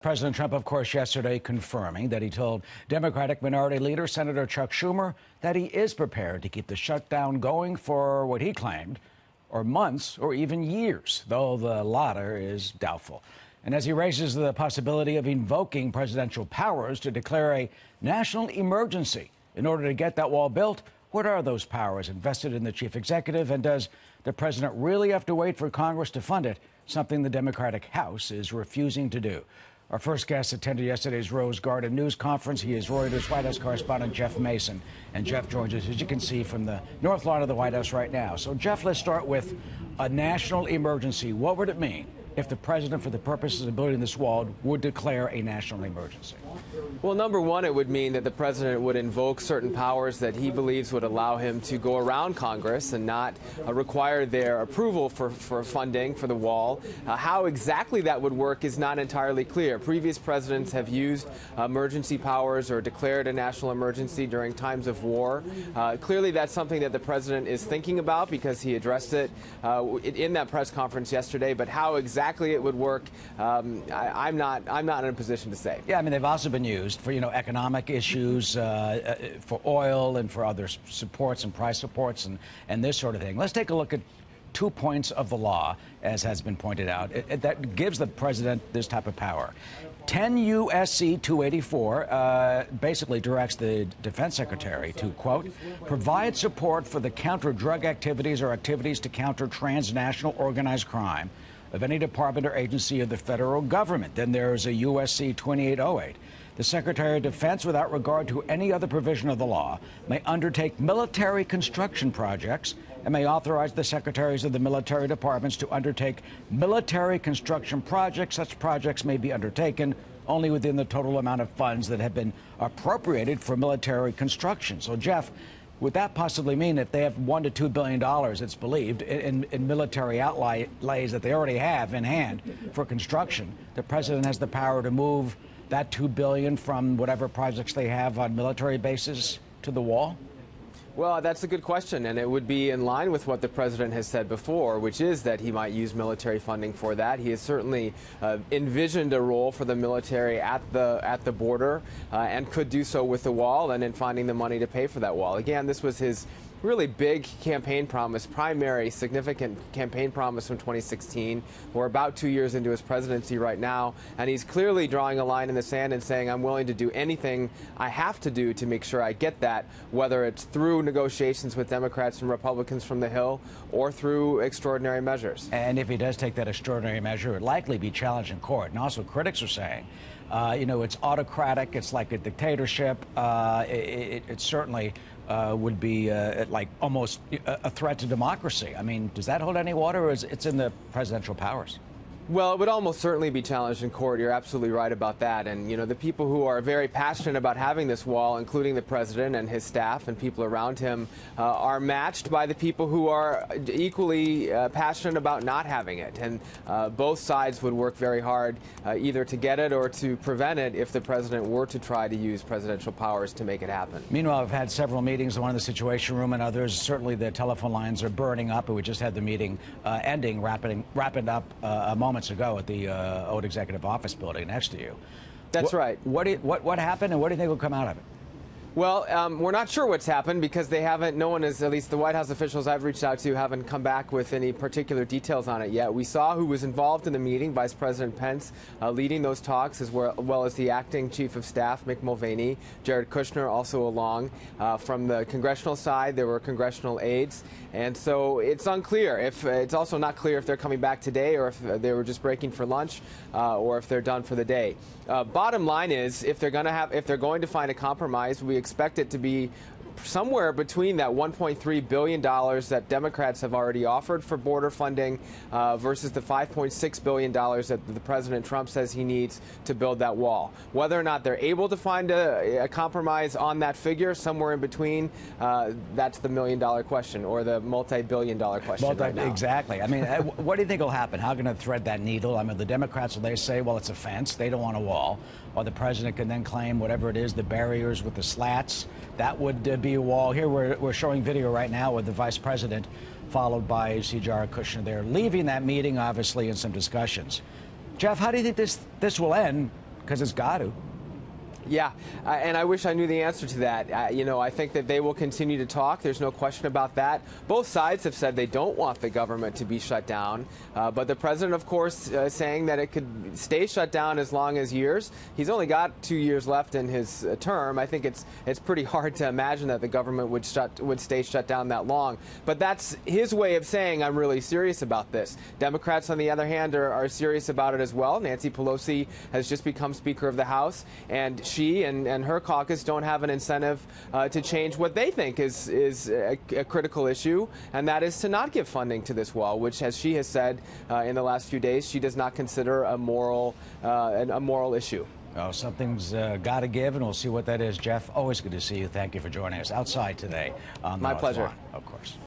President Trump, of course, yesterday confirming that he told Democratic Minority Leader Senator Chuck Schumer that he is prepared to keep the shutdown going for what he claimed or months or even years, though the latter is doubtful. And as he raises the possibility of invoking presidential powers to declare a national emergency in order to get that wall built, what are those powers invested in the chief executive? And does the president really have to wait for Congress to fund it, something the Democratic House is refusing to do? Our first guest attended yesterday's Rose Garden news conference. He is Reuters White House correspondent Jeff Mason. And Jeff joins us, as you can see, from the north lawn of the White House right now. So, Jeff, let's start with a national emergency. What would it mean if the president, for the purposes of building this wall, would declare a national emergency? Well, number one, it would mean that the president would invoke certain powers that he believes would allow him to go around Congress and not require their approval for funding for the wall. How exactly that would work is not entirely clear. Previous presidents have used emergency powers or declared a national emergency during times of war. Clearly, that's something that the president is thinking about because he addressed it in that press conference yesterday. But how exactly it would work, I'm not in a position to say. Yeah, I mean, they've also been used for, economic issues, for oil and for other supports and price supports and this sort of thing. Let's take a look at 2 points of the law, as has been pointed out, that gives the president this type of power. 10 U.S.C. 284 basically directs the defense secretary to, quote, provide support for the counter-drug activities or activities to counter transnational organized crime of any department or agency of the federal government. Then there's a U.S.C. 2808. The Secretary of Defense, without regard to any other provision of the law, may undertake military construction projects and may authorize the secretaries of the military departments to undertake military construction projects. Such projects may be undertaken only within the total amount of funds that have been appropriated for military construction. So, Jeff, would that possibly mean if they have $1 to $2 billion, it's believed, in military outlays that they already have in hand for construction, the president has the power to move that $2 billion from whatever projects they have on military bases to the wall? Well, that's a good question, and it would be in line with what the president has said before, which is that he might use military funding for that. He has certainly envisioned a role for the military at the border and could do so with the wall and in finding the money to pay for that wall. Again, this was his really big campaign promise, primary significant campaign promise from 2016. We're about 2 years into his presidency right now, and he's clearly drawing a line in the sand and saying, I'm willing to do anything I have to do to make sure I get that, whether it's through negotiations with Democrats and Republicans from the Hill or through extraordinary measures. And if he does take that extraordinary measure, it would likely be challenged in court. And also critics are saying, it's autocratic, it's like a dictatorship. It certainly would be like almost a threat to democracy. I mean, does that hold any water, or is it's in the presidential powers? Well, it would almost certainly be challenged in court. You're absolutely right about that. And, the people who are very passionate about having this wall, including the president and his staff and people around him, are matched by the people who are equally passionate about not having it. And both sides would work very hard either to get it or to prevent it if the president were to try to use presidential powers to make it happen. Meanwhile, I've had several meetings, one in the Situation Room and others. Certainly the telephone lines are burning up. And we just had the meeting wrapping up a moment ago at the old executive office building next to you. That's right. What happened, and what do you think will come out of it? Well, we're not sure what's happened because no one has, at least the White House officials I've reached out to, haven't come back with any particular details on it yet. We saw who was involved in the meeting, Vice President Pence leading those talks, as well as the acting chief of staff, Mick Mulvaney, Jared Kushner also along. From the congressional side, there were congressional aides. And so it's unclear. It's also not clear if they're coming back today or if they were just breaking for lunch or if they're done for the day. Bottom line is, if they're going to find a compromise, we expect it to be somewhere between that $1.3 billion that Democrats have already offered for border funding versus the $5.6 billion that the President Trump says he needs to build that wall. Whether or not they're able to find a compromise on that figure, somewhere in between, that's the million-dollar question or the multi-billion-dollar question right now. Exactly. I mean, what do you think will happen? How can they thread that needle? I mean, the Democrats, they say, well, it's a fence. They don't want a wall. Or the president can then claim whatever it is, the barriers with the slats, that would be a wall. Here we're showing video right now with the vice president, followed by Jared Kushner there, leaving that meeting, obviously, in some discussions. Jeff, how do you think this will end because it's got to. Yeah, and I wish I knew the answer to that. I think that they will continue to talk. There's no question about that. Both sides have said they don't want the government to be shut down. But the president, of course, saying that it could stay shut down as long as years. He's only got 2 years left in his term. I think it's pretty hard to imagine that the government would stay shut down that long. But that's his way of saying I'm really serious about this. Democrats, on the other hand, are serious about it as well. Nancy Pelosi has just become Speaker of the House, and she and her caucus don't have an incentive to change what they think is a critical issue, and that is to not give funding to this wall, which, as she has said in the last few days, she does not consider a moral issue. Oh, something's got to give, and we'll see what that is. Jeff, always good to see you. Thank you for joining us outside today on the My North pleasure. Lawn, of course.